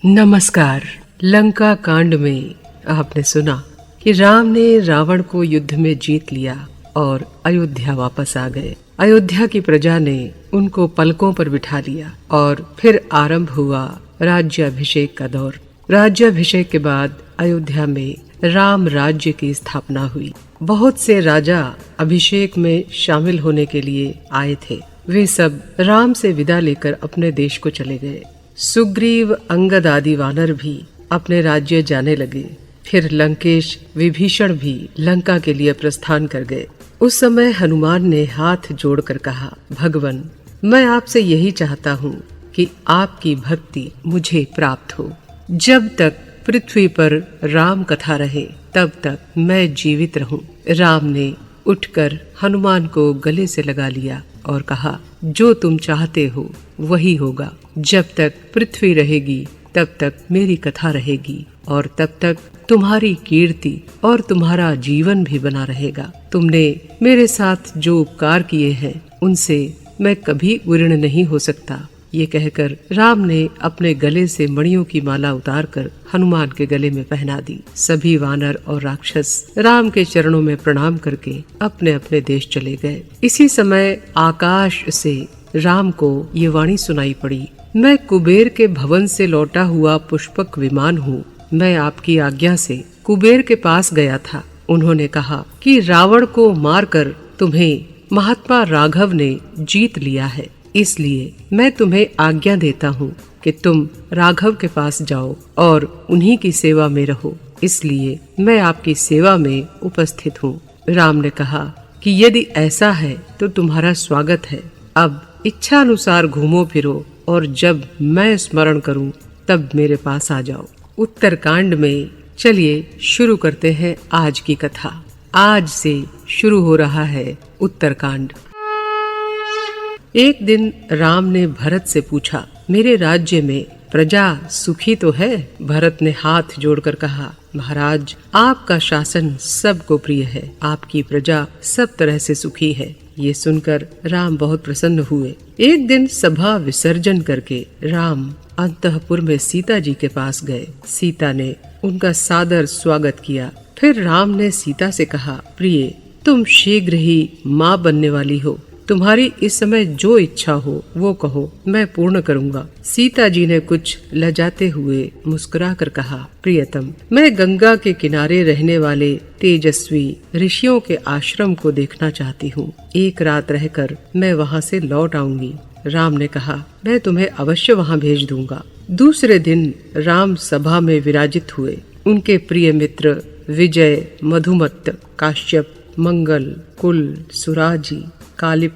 नमस्कार। लंका कांड में आपने सुना कि राम ने रावण को युद्ध में जीत लिया और अयोध्या वापस आ गए। अयोध्या की प्रजा ने उनको पलकों पर बिठा लिया और फिर आरंभ हुआ राज्याभिषेक का दौर। राज्याभिषेक के बाद अयोध्या में राम राज्य की स्थापना हुई। बहुत से राजा अभिषेक में शामिल होने के लिए आए थे। वे सब राम से विदा लेकर अपने देश को चले गए। सुग्रीव, अंगद आदि वानर भी अपने राज्य जाने लगे। फिर लंकेश, विभीषण भी लंका के लिए प्रस्थान कर गए। उस समय हनुमान ने हाथ जोड़कर कहा, भगवन, मैं आपसे यही चाहता हूँ कि आपकी भक्ति मुझे प्राप्त हो। जब तक पृथ्वी पर राम कथा रहे तब तक मैं जीवित रहूं। राम ने उठकर हनुमान को गले से लगा लिया और कहा, जो तुम चाहते हो वही होगा। जब तक पृथ्वी रहेगी तब तक मेरी कथा रहेगी और तब तक तुम्हारी कीर्ति और तुम्हारा जीवन भी बना रहेगा। तुमने मेरे साथ जो उपकार किए हैं उनसे मैं कभी ऋणी नहीं हो सकता। ये कहकर राम ने अपने गले से मणियों की माला उतारकर हनुमान के गले में पहना दी। सभी वानर और राक्षस राम के चरणों में प्रणाम करके अपने अपने देश चले गए। इसी समय आकाश से राम को ये वाणी सुनाई पड़ी, मैं कुबेर के भवन से लौटा हुआ पुष्पक विमान हूँ। मैं आपकी आज्ञा से कुबेर के पास गया था। उन्होंने कहा कि रावण को मारकर तुम्हें महात्मा राघव ने जीत लिया है, इसलिए मैं तुम्हें आज्ञा देता हूँ कि तुम राघव के पास जाओ और उन्हीं की सेवा में रहो। इसलिए मैं आपकी सेवा में उपस्थित हूँ। राम ने कहा कि यदि ऐसा है तो तुम्हारा स्वागत है। अब इच्छा अनुसार घूमो फिरो और जब मैं स्मरण करूँ तब मेरे पास आ जाओ। उत्तरकांड में चलिए शुरू करते हैं आज की कथा। आज से शुरू हो रहा है उत्तरकांड। एक दिन राम ने भरत से पूछा, मेरे राज्य में प्रजा सुखी तो है? भरत ने हाथ जोड़कर कहा, महाराज, आपका शासन सबको प्रिय है। आपकी प्रजा सब तरह से सुखी है। ये सुनकर राम बहुत प्रसन्न हुए। एक दिन सभा विसर्जन करके राम अंतःपुर में सीता जी के पास गए। सीता ने उनका सादर स्वागत किया। फिर राम ने सीता से कहा, प्रिय, तुम शीघ्र ही माँ बनने वाली हो। तुम्हारी इस समय जो इच्छा हो वो कहो, मैं पूर्ण करूँगा। सीता जी ने कुछ लजाते हुए मुस्कुराकर कहा, प्रियतम, मैं गंगा के किनारे रहने वाले तेजस्वी ऋषियों के आश्रम को देखना चाहती हूँ। एक रात रहकर मैं वहाँ से लौट आऊंगी। राम ने कहा, मैं तुम्हें अवश्य वहाँ भेज दूंगा। दूसरे दिन राम सभा में विराजित हुए। उनके प्रिय मित्र विजय, मधुमत्त, काश्यप, मंगल, कुल, सुराजी, कालिप,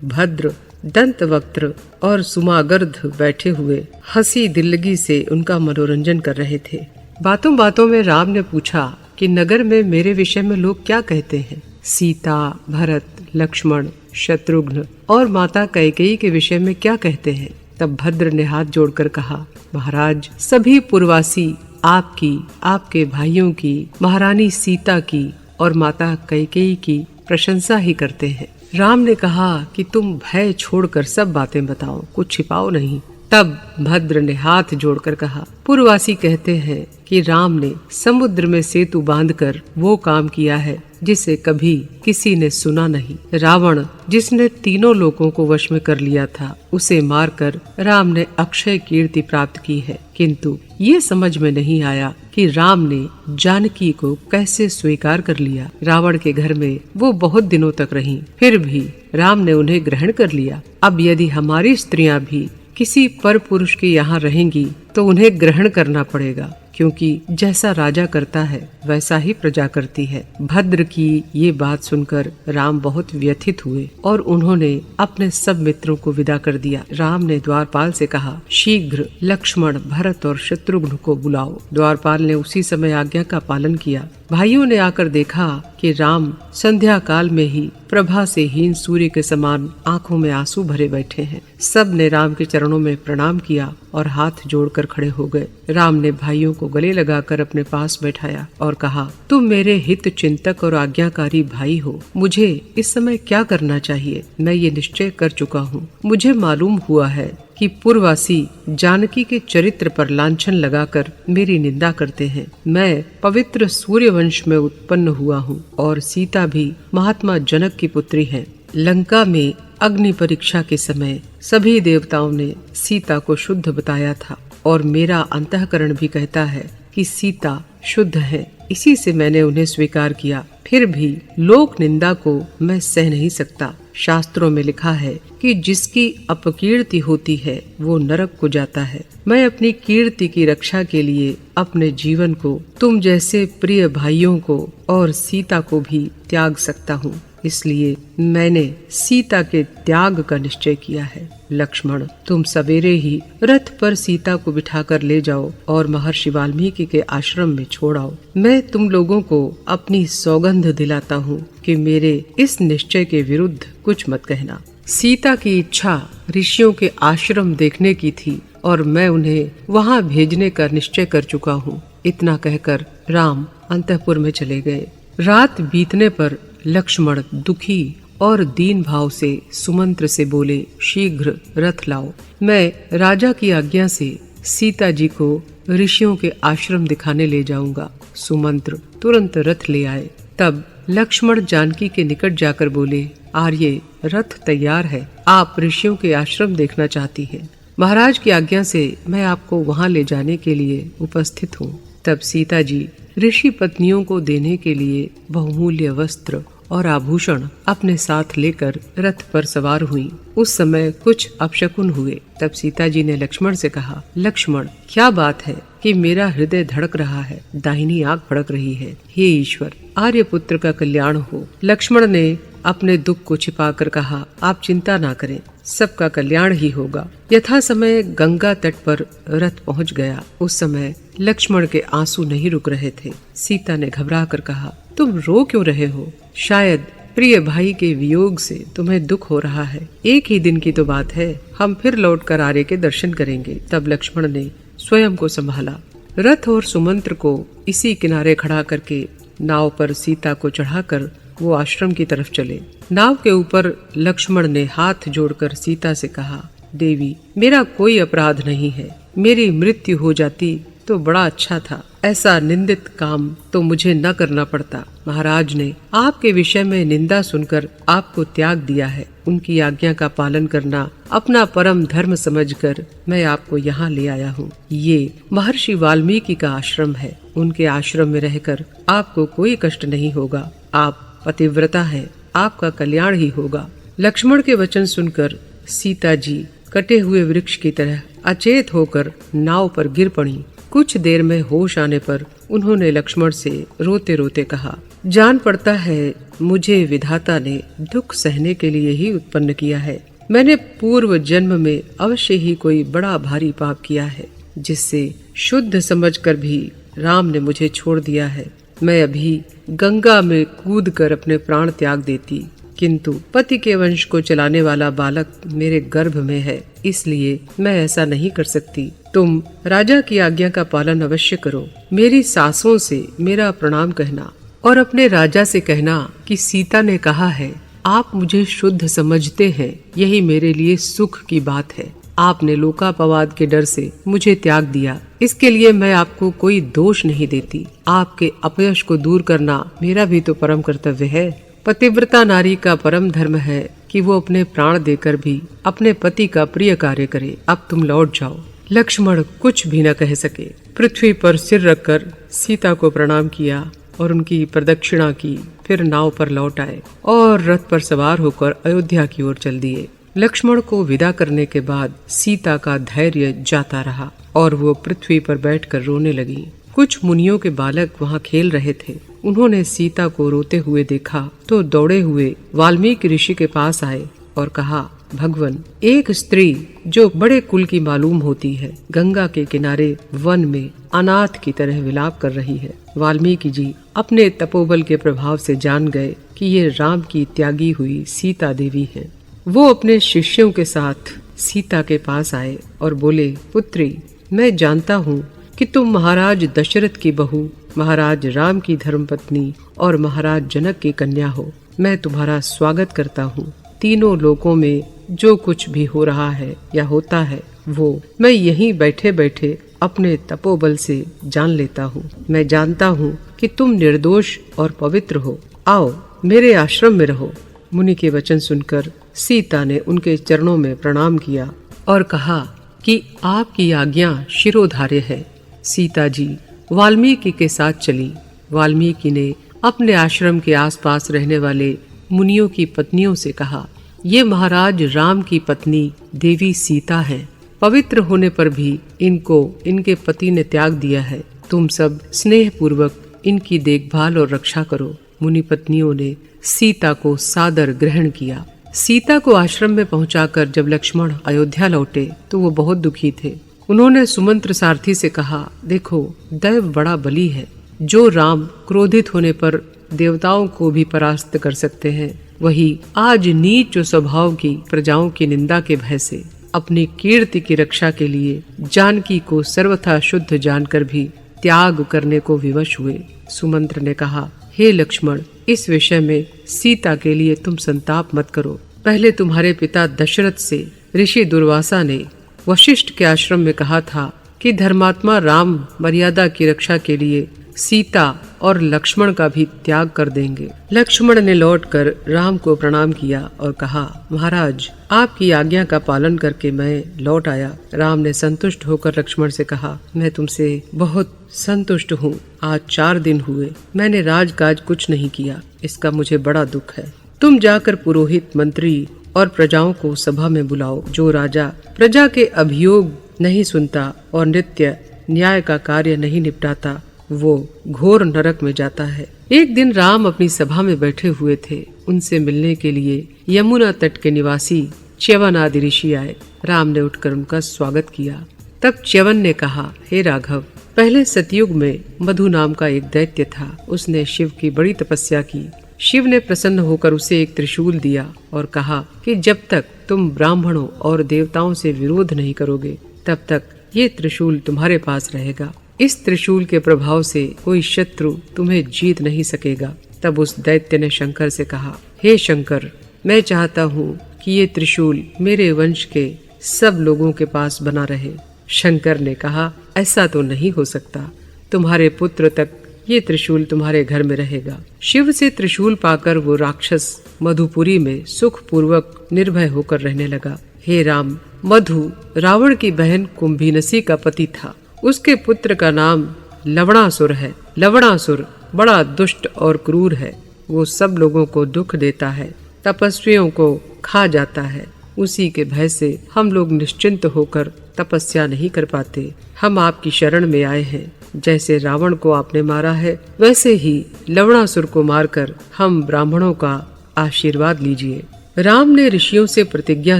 भद्र, दंतवक्त्र और सुमागर्ध बैठे हुए हंसी दिल्लगी से उनका मनोरंजन कर रहे थे। बातों बातों में राम ने पूछा कि नगर में मेरे विषय में लोग क्या कहते हैं? सीता, भरत, लक्ष्मण, शत्रुघ्न और माता कैकेयी के विषय में क्या कहते हैं? तब भद्र ने हाथ जोड़कर कहा, महाराज, सभी पुरवासी आपकी, आपके भाइयों की, महारानी सीता की और माता कैकेयी की प्रशंसा ही करते हैं। राम ने कहा कि तुम भय छोड़कर सब बातें बताओ, कुछ छिपाओ नहीं। तब भद्र ने हाथ जोड़कर कहा, पूर्ववासी कहते हैं कि राम ने समुद्र में सेतु बांधकर वो काम किया है जिसे कभी किसी ने सुना नहीं। रावण, जिसने तीनों लोगों को वश में कर लिया था, उसे मारकर राम ने अक्षय कीर्ति प्राप्त की है। किंतु ये समझ में नहीं आया कि राम ने जानकी को कैसे स्वीकार कर लिया। रावण के घर में वो बहुत दिनों तक रहीं, फिर भी राम ने उन्हें ग्रहण कर लिया। अब यदि हमारी स्त्रियां भी किसी पर पुरुष के यहाँ रहेंगी तो उन्हें ग्रहण करना पड़ेगा, क्योंकि जैसा राजा करता है वैसा ही प्रजा करती है। भद्र की ये बात सुनकर राम बहुत व्यथित हुए और उन्होंने अपने सब मित्रों को विदा कर दिया। राम ने द्वारपाल से कहा, शीघ्र लक्ष्मण, भरत और शत्रुघ्न को बुलाओ। द्वारपाल ने उसी समय आज्ञा का पालन किया। भाइयों ने आकर देखा कि राम संध्या काल में ही प्रभा से हीन सूर्य के समान आंखों में आंसू भरे बैठे हैं। सब ने राम के चरणों में प्रणाम किया और हाथ जोड़कर खड़े हो गए। राम ने भाइयों को गले लगाकर अपने पास बैठाया और कहा, तुम मेरे हित चिंतक और आज्ञाकारी भाई हो। मुझे इस समय क्या करना चाहिए मैं ये निश्चय कर चुका हूँ। मुझे मालूम हुआ है कि कि पूर्ववासी जानकी के चरित्र पर लांछन लगाकर मेरी निंदा करते हैं। मैं पवित्र सूर्यवंश में उत्पन्न हुआ हूँ और सीता भी महात्मा जनक की पुत्री है। लंका में अग्नि परीक्षा के समय सभी देवताओं ने सीता को शुद्ध बताया था और मेरा अंतःकरण भी कहता है कि सीता शुद्ध है। इसी से मैंने उन्हें स्वीकार किया। फिर भी लोक निंदा को मैं सह नहीं सकता। शास्त्रों में लिखा है कि जिसकी अपकीर्ति होती है वो नरक को जाता है। मैं अपनी कीर्ति की रक्षा के लिए अपने जीवन को तुम जैसे प्रिय भाइयों को और सीता को भी त्याग सकता हूँ। इसलिए मैंने सीता के त्याग का निश्चय किया है। लक्ष्मण, तुम सवेरे ही रथ पर सीता को बिठाकर ले जाओ और महर्षि वाल्मीकि के आश्रम में छोड़ आओ। मैं तुम लोगों को अपनी सौगंध दिलाता हूँ कि मेरे इस निश्चय के विरुद्ध कुछ मत कहना। सीता की इच्छा ऋषियों के आश्रम देखने की थी और मैं उन्हें वहाँ भेजने का निश्चय कर चुका हूँ। इतना कहकर राम अंतःपुर में चले गए। रात बीतने पर लक्ष्मण दुखी और दीन भाव से सुमंत्र से बोले, शीघ्र रथ लाओ। मैं राजा की आज्ञा से सीता जी को ऋषियों के आश्रम दिखाने ले जाऊंगा। सुमंत्र तुरंत रथ ले आए। तब लक्ष्मण जानकी के निकट जाकर बोले, आर्ये, रथ तैयार है। आप ऋषियों के आश्रम देखना चाहती हैं। महाराज की आज्ञा से मैं आपको वहां ले जाने के लिए उपस्थित हूँ। तब सीता जी ऋषि पत्नियों को देने के लिए बहुमूल्य वस्त्र और आभूषण अपने साथ लेकर रथ पर सवार हुई। उस समय कुछ अपशकुन हुए। तब सीता जी ने लक्ष्मण से कहा, लक्ष्मण, क्या बात है कि मेरा हृदय धड़क रहा है, दाहिनी आंख फड़क रही है। हे ईश्वर, आर्यपुत्र का कल्याण हो। लक्ष्मण ने अपने दुख को छिपाकर कहा, आप चिंता ना करें, सबका कल्याण ही होगा। यथा समय गंगा तट पर रथ पहुंच गया। उस समय लक्ष्मण के आंसू नहीं रुक रहे थे। सीता ने घबरा कर कहा, तुम रो क्यों रहे हो? शायद प्रिय भाई के वियोग से तुम्हें दुख हो रहा है। एक ही दिन की तो बात है, हम फिर लौटकर आर्य के दर्शन करेंगे। तब लक्ष्मण ने स्वयं को संभाला। रथ और सुमंत्र को इसी किनारे खड़ा करके नाव पर सीता को चढ़ाकर वो आश्रम की तरफ चले। नाव के ऊपर लक्ष्मण ने हाथ जोड़कर सीता से कहा, देवी, मेरा कोई अपराध नहीं है। मेरी मृत्यु हो जाती तो बड़ा अच्छा था। ऐसा निंदित काम तो मुझे न करना पड़ता। महाराज ने आपके विषय में निंदा सुनकर आपको त्याग दिया है। उनकी आज्ञा का पालन करना अपना परम धर्म समझकर मैं आपको यहाँ ले आया हूँ। ये महर्षि वाल्मीकि का आश्रम है। उनके आश्रम में रहकर आपको कोई कष्ट नहीं होगा। आप पतिव्रता हैं, आपका कल्याण ही होगा। लक्ष्मण के वचन सुनकर सीता जी कटे हुए वृक्ष की तरह अचेत होकर नाव पर गिर पड़ी। कुछ देर में होश आने पर उन्होंने लक्ष्मण से रोते रोते कहा, जान पड़ता है मुझे विधाता ने दुख सहने के लिए ही उत्पन्न किया है। मैंने पूर्व जन्म में अवश्य ही कोई बड़ा भारी पाप किया है, जिससे शुद्ध समझकर भी राम ने मुझे छोड़ दिया है। मैं अभी गंगा में कूदकर अपने प्राण त्याग देती, किंतु पति के वंश को चलाने वाला बालक मेरे गर्भ में है, इसलिए मैं ऐसा नहीं कर सकती। तुम राजा की आज्ञा का पालन अवश्य करो। मेरी सासों से मेरा प्रणाम कहना और अपने राजा से कहना कि सीता ने कहा है, आप मुझे शुद्ध समझते हैं, यही मेरे लिए सुख की बात है। आपने लोकापवाद के डर से मुझे त्याग दिया, इसके लिए मैं आपको कोई दोष नहीं देती। आपके अपयश को दूर करना मेरा भी तो परम कर्तव्य है। पतिव्रता नारी का परम धर्म है कि वो अपने प्राण देकर भी अपने पति का प्रिय कार्य करे। अब तुम लौट जाओ। लक्ष्मण कुछ भी न कह सके। पृथ्वी पर सिर रखकर सीता को प्रणाम किया और उनकी प्रदक्षिणा की। फिर नाव पर लौट आए और रथ पर सवार होकर अयोध्या की ओर चल दिए। लक्ष्मण को विदा करने के बाद सीता का धैर्य जाता रहा और वो पृथ्वी पर बैठकर रोने लगी। कुछ मुनियों के बालक वहाँ खेल रहे थे। उन्होंने सीता को रोते हुए देखा तो दौड़े हुए वाल्मीकि ऋषि के पास आए और कहा, भगवन, एक स्त्री जो बड़े कुल की मालूम होती है, गंगा के किनारे वन में अनाथ की तरह विलाप कर रही है। वाल्मीकि जी अपने तपोबल के प्रभाव से जान गए कि ये राम की त्यागी हुई सीता देवी है। वो अपने शिष्यों के साथ सीता के पास आए और बोले, पुत्री, मैं जानता हूँ कि तुम महाराज दशरथ की बहू, महाराज राम की धर्मपत्नी और महाराज जनक की कन्या हो। मैं तुम्हारा स्वागत करता हूँ। तीनों लोकों में जो कुछ भी हो रहा है या होता है वो मैं यहीं बैठे बैठे अपने तपोबल से जान लेता हूँ। मैं जानता हूँ कि तुम निर्दोष और पवित्र हो। आओ मेरे आश्रम में रहो। मुनि के वचन सुनकर सीता ने उनके चरणों में प्रणाम किया और कहा कि आपकी आज्ञा शिरोधार्य है। सीता जी वाल्मीकि के साथ चली। वाल्मीकि ने अपने आश्रम के आसपास रहने वाले मुनियों की पत्नियों से कहा, ये महाराज राम की पत्नी देवी सीता है। पवित्र होने पर भी इनको इनके पति ने त्याग दिया है। तुम सब स्नेह पूर्वक इनकी देखभाल और रक्षा करो। मुनि पत्नियों ने सीता को सादर ग्रहण किया। सीता को आश्रम में पहुंचाकर जब लक्ष्मण अयोध्या लौटे तो वो बहुत दुखी थे। उन्होंने सुमंत्र सारथी से कहा, देखो दैव बड़ा बली है। जो राम क्रोधित होने पर देवताओं को भी परास्त कर सकते हैं, वही आज नीच स्वभाव की प्रजाओं की निंदा के भय से अपनी कीर्ति की रक्षा के लिए जानकी को सर्वथा शुद्ध जानकर भी त्याग करने को विवश हुए। सुमंत्र ने कहा, हे लक्ष्मण, इस विषय में सीता के लिए तुम संताप मत करो। पहले तुम्हारे पिता दशरथ से ऋषि दुर्वासा ने वशिष्ठ के आश्रम में कहा था कि धर्मात्मा राम मर्यादा की रक्षा के लिए सीता और लक्ष्मण का भी त्याग कर देंगे। लक्ष्मण ने लौटकर राम को प्रणाम किया और कहा, महाराज आपकी आज्ञा का पालन करके मैं लौट आया। राम ने संतुष्ट होकर लक्ष्मण से कहा, मैं तुमसे बहुत संतुष्ट हूँ। आज 4 दिन हुए मैंने राजकाज कुछ नहीं किया, इसका मुझे बड़ा दुख है। तुम जाकर पुरोहित, मंत्री और प्रजाओं को सभा में बुलाओ। जो राजा प्रजा के अभियोग नहीं सुनता और नित्य न्याय का कार्य नहीं निपटाता, वो घोर नरक में जाता है। एक दिन राम अपनी सभा में बैठे हुए थे। उनसे मिलने के लिए यमुना तट के निवासी च्यवन आदि ऋषि आए। राम ने उठकर उनका स्वागत किया। तब च्यवन ने कहा, हे राघव, पहले सतयुग में मधु नाम का एक दैत्य था। उसने शिव की बड़ी तपस्या की। शिव ने प्रसन्न होकर उसे एक त्रिशूल दिया और कहा कि जब तक तुम ब्राह्मणों और देवताओं से विरोध नहीं करोगे, तब तक ये त्रिशूल तुम्हारे पास रहेगा। इस त्रिशूल के प्रभाव से कोई शत्रु तुम्हें जीत नहीं सकेगा। तब उस दैत्य ने शंकर से कहा, हे शंकर, मैं चाहता हूँ कि ये त्रिशूल मेरे वंश के सब लोगों के पास बना रहे। शंकर ने कहा, ऐसा तो नहीं हो सकता। तुम्हारे पुत्र तक ये त्रिशूल तुम्हारे घर में रहेगा। शिव से त्रिशूल पाकर वो राक्षस मधुपुरी में सुख पूर्वक निर्भय होकर रहने लगा। हे राम, मधु रावण की बहन कुंभीनसी का पति था। उसके पुत्र का नाम लवणासुर है। लवणासुर बड़ा दुष्ट और क्रूर है। वो सब लोगों को दुख देता है, तपस्वियों को खा जाता है। उसी के भय से हम लोग निश्चिंत होकर तपस्या नहीं कर पाते। हम आपकी शरण में आए हैं। जैसे रावण को आपने मारा है, वैसे ही लवणासुर को मारकर हम ब्राह्मणों का आशीर्वाद लीजिए। राम ने ऋषियों से प्रतिज्ञा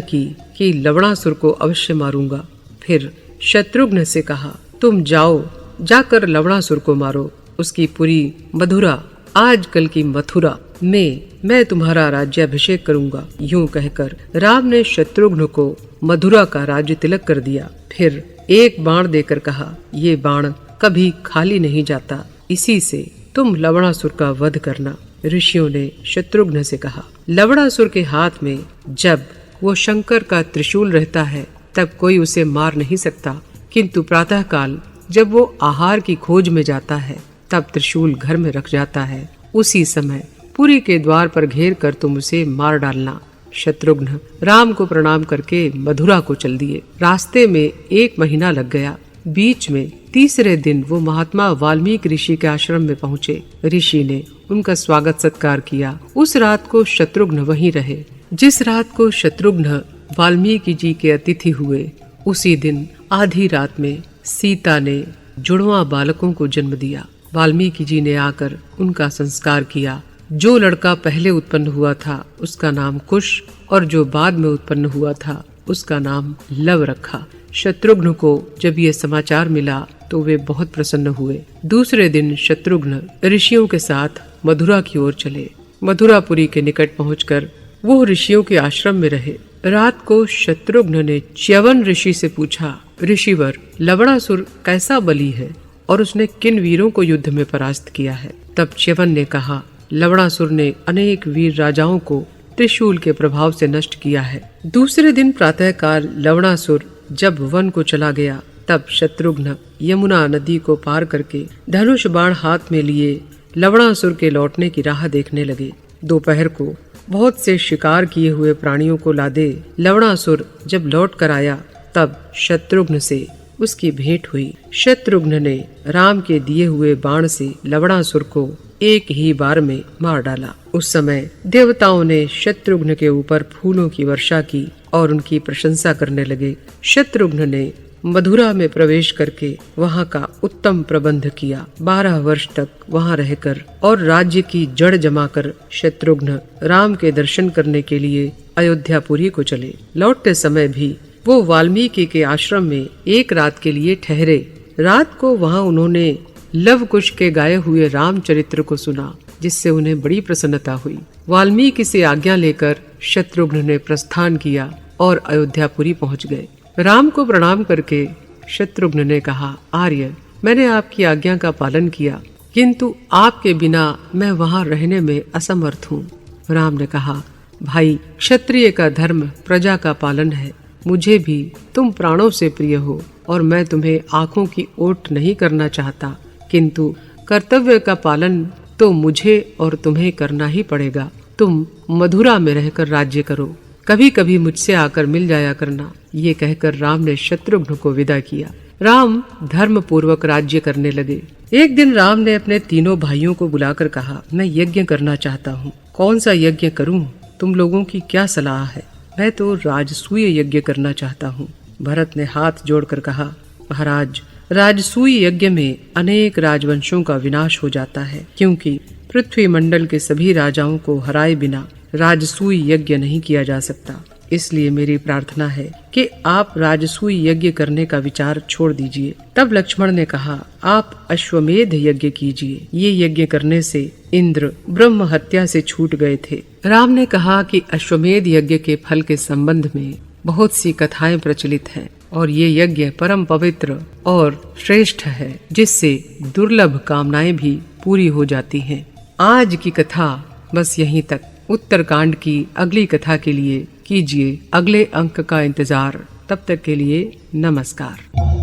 की कि लवणासुर को अवश्य मारूंगा। फिर शत्रुघ्न से कहा, तुम जाओ, जाकर लवणासुर को मारो। उसकी पुरी मधुरा, आजकल की मथुरा में मैं तुम्हारा राज्याभिषेक करूंगा। यूं कहकर राम ने शत्रुघ्न को मधुरा का राज्य तिलक कर दिया। फिर एक बाण देकर कहा, ये बाण कभी खाली नहीं जाता, इसी से तुम लवणासुर का वध करना। ऋषियों ने शत्रुघ्न से कहा, लवणासुर के हाथ में जब वो शंकर का त्रिशूल रहता है, तब कोई उसे मार नहीं सकता, किंतु प्रातः काल जब वो आहार की खोज में जाता है, तब त्रिशूल घर में रख जाता है। उसी समय पुरी के द्वार पर घेर कर तुम उसे मार डालना। शत्रुघ्न राम को प्रणाम करके मथुरा को चल दिए। रास्ते में 1 महीना लग गया। बीच में तीसरे दिन वो महात्मा वाल्मीकि ऋषि के आश्रम में पहुँचे। ऋषि ने उनका स्वागत सत्कार किया। उस रात को शत्रुघ्न वहीं रहे। जिस रात को शत्रुघ्न वाल्मीकि जी के अतिथि हुए, उसी दिन आधी रात में सीता ने जुड़वा बालकों को जन्म दिया। वाल्मीकि जी ने आकर उनका संस्कार किया। जो लड़का पहले उत्पन्न हुआ था उसका नाम कुश, और जो बाद में उत्पन्न हुआ था उसका नाम लव रखा। शत्रुघ्न को जब ये समाचार मिला तो वे बहुत प्रसन्न हुए। दूसरे दिन शत्रुघ्न ऋषियों के साथ मथुरा की ओर चले। मथुरापुरी के निकट पहुंचकर वो ऋषियों के आश्रम में रहे। रात को शत्रुघ्न ने च्यवन ऋषि से पूछा, ऋषिवर, लवणासुर कैसा बली है और उसने किन वीरों को युद्ध में परास्त किया है? तब च्यवन ने कहा, लवणासुर ने अनेक वीर राजाओं को त्रिशूल के प्रभाव से नष्ट किया है। दूसरे दिन प्रातःकाल लवणासुर जब वन को चला गया तब शत्रुघ्न यमुना नदी को पार करके धनुष बाण हाथ में लिए लवणासुर के लौटने की राह देखने लगे। दोपहर को बहुत से शिकार किए हुए प्राणियों को लादे लवणासुर जब लौट कर आया तब शत्रुघ्न से उसकी भेंट हुई। शत्रुघ्न ने राम के दिए हुए बाण से लवणासुर को एक ही बार में मार डाला। उस समय देवताओं ने शत्रुघ्न के ऊपर फूलों की वर्षा की और उनकी प्रशंसा करने लगे। शत्रुघ्न ने मथुरा में प्रवेश करके वहाँ का उत्तम प्रबंध किया। 12 वर्ष तक वहाँ रहकर और राज्य की जड़ जमाकर शत्रुघ्न राम के दर्शन करने के लिए अयोध्यापुरी को चले। लौटते समय भी वो वाल्मीकि के आश्रम में एक रात के लिए ठहरे। रात को वहाँ उन्होंने लव कुश के गाये हुए रामचरित्र को सुना, जिससे उन्हें बड़ी प्रसन्नता हुई। वाल्मीकि से आज्ञा लेकर शत्रुघ्न ने प्रस्थान किया और अयोध्यापुरी पहुँच गए। राम को प्रणाम करके शत्रुघ्न ने कहा, आर्य, मैंने आपकी आज्ञा का पालन किया, किंतु आपके बिना मैं वहाँ रहने में असमर्थ हूँ। राम ने कहा, भाई, क्षत्रिय का धर्म प्रजा का पालन है। मुझे भी तुम प्राणों से प्रिय हो और मैं तुम्हें आंखों की ओट नहीं करना चाहता, किंतु कर्तव्य का पालन तो मुझे और तुम्हें करना ही पड़ेगा। तुम मथुरा में रहकर राज्य करो, कभी कभी मुझसे आकर मिल जाया करना। ये कहकर राम ने शत्रुघ्न को विदा किया। राम धर्म पूर्वक राज्य करने लगे। एक दिन राम ने अपने तीनों भाइयों को बुलाकर कहा, मैं यज्ञ करना चाहता हूँ। कौन सा यज्ञ करूँ? तुम लोगों की क्या सलाह है? मैं तो राजसूय यज्ञ करना चाहता हूँ। भरत ने हाथ जोड़कर कहा, महाराज, राजसूय यज्ञ में अनेक राजवंशों का विनाश हो जाता है, क्योंकि पृथ्वी मंडल के सभी राजाओं को हराए बिना राजसूय यज्ञ नहीं किया जा सकता। इसलिए मेरी प्रार्थना है कि आप राजसूय यज्ञ करने का विचार छोड़ दीजिए। तब लक्ष्मण ने कहा, आप अश्वमेध यज्ञ कीजिए। ये यज्ञ करने से इंद्र ब्रह्म हत्या से छूट गए थे। राम ने कहा कि अश्वमेध यज्ञ के फल के संबंध में बहुत सी कथाएं प्रचलित हैं और ये यज्ञ परम पवित्र और श्रेष्ठ है, जिससे दुर्लभ कामनाएं भी पूरी हो जाती हैं। आज की कथा बस यहीं तक। उत्तरकांड की अगली कथा के लिए कीजिए अगले अंक का इंतजार। तब तक के लिए नमस्कार।